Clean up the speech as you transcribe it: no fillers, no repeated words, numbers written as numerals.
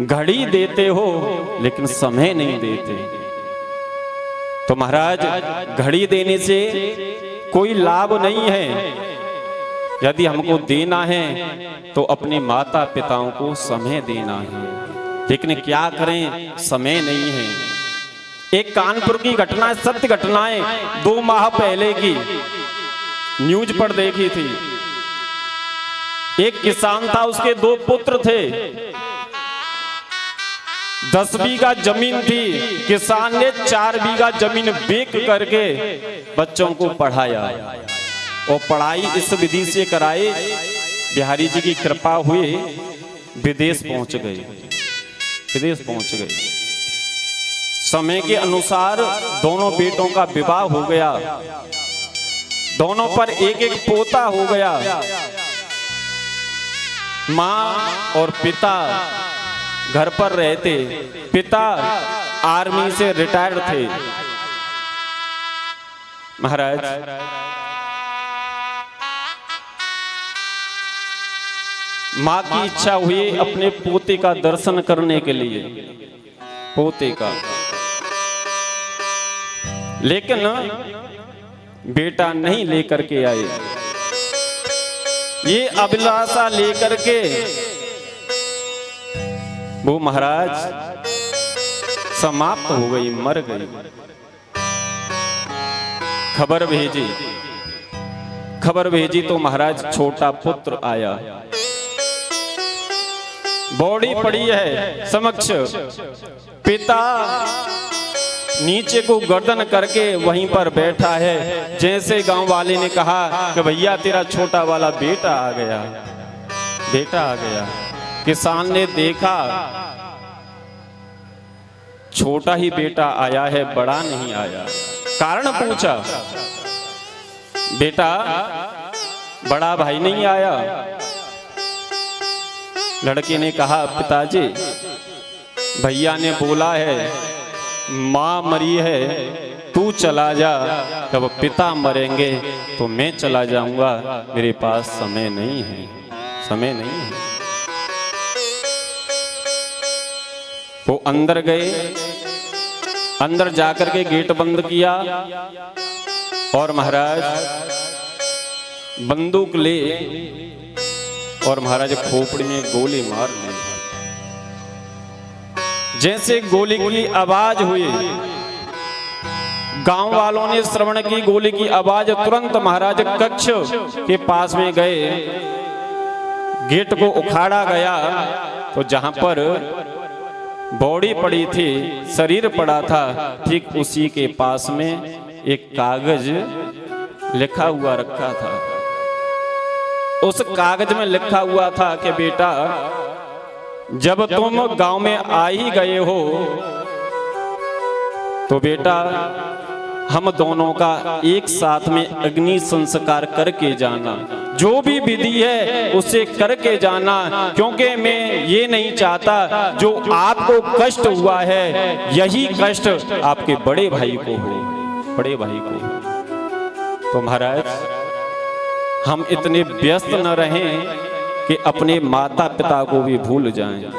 घड़ी देते हो लेकिन समय नहीं देते। तो महाराज घड़ी देने से कोई लाभ नहीं है। यदि हमको देना है तो अपने माता पिताओं को समय देना है, लेकिन क्या करें, समय नहीं है। एक कानपुर की घटना, सत्य घटनाएं 2 माह पहले की न्यूज पर देखी थी। एक किसान था, उसके 2 पुत्र थे। 10 बीघा जमीन थी, किसान ने 4 बीघा जमीन बेच करके बच्चों को पढ़ाया और पढ़ाई इस विधि से कराए, बिहारी जी की कृपा हुई विदेश पहुंच गए। विदेश पहुंच गए। समय के अनुसार दोनों बेटों का विवाह हो गया, दोनों पर एक एक पोता हो गया। माँ और पिता घर पर रहते। पिता आर्मी से रिटायर्ड थे। महाराज माँ की इच्छा हुई अपने पोते का दर्शन करने के लिए, पोते का, लेकिन बेटा नहीं लेकर के आए। ये अभिलाषा लेकर के वो महाराज समाप्त हो गई, मर गई। खबर भेजी तो महाराज छोटा पुत्र आया, बॉडी पड़ी है समक्ष। पिता नीचे को गर्दन करके वहीं पर बैठा है। जैसे गांव वाले ने कहा कि भैया तेरा छोटा वाला बेटा आ गया, बेटा आ गया। किसान ने देखा छोटा ही बेटा आया है, बड़ा नहीं आया। कारण पूछा, बेटा बड़ा भाई नहीं आया? लड़के ने कहा, पिताजी भैया ने बोला है माँ मरी है, तू चला जा, जब पिता मरेंगे तो मैं चला जाऊंगा, मेरे पास समय नहीं है, समय नहीं है। वो अंदर गए, अंदर जाकर के गेट बंद किया और महाराज बंदूक ले और महाराज खोपड़ी में गोली मार ली। जैसे गोली की आवाज हुई, गांव वालों ने श्रवण की गोली की आवाज, तुरंत महाराज कक्ष के पास में गए। गेट को उखाड़ा गया तो जहां पर बॉडी पड़ी थी, शरीर पड़ा था, ठीक उसी के पास में एक कागज लिखा हुआ रखा था। उस कागज में लिखा हुआ था कि बेटा जब तुम गांव में आ ही गए हो तो बेटा हम दोनों का एक साथ में अग्नि संस्कार करके जाना, जो भी विधि है उसे करके जाना, क्योंकि मैं ये नहीं चाहता जो आपको कष्ट हुआ है यही कष्ट आपके बड़े भाई को हो, बड़े भाई को। तो महाराज हम इतने व्यस्त न रहें कि अपने माता पिता को भी भूल जाएं।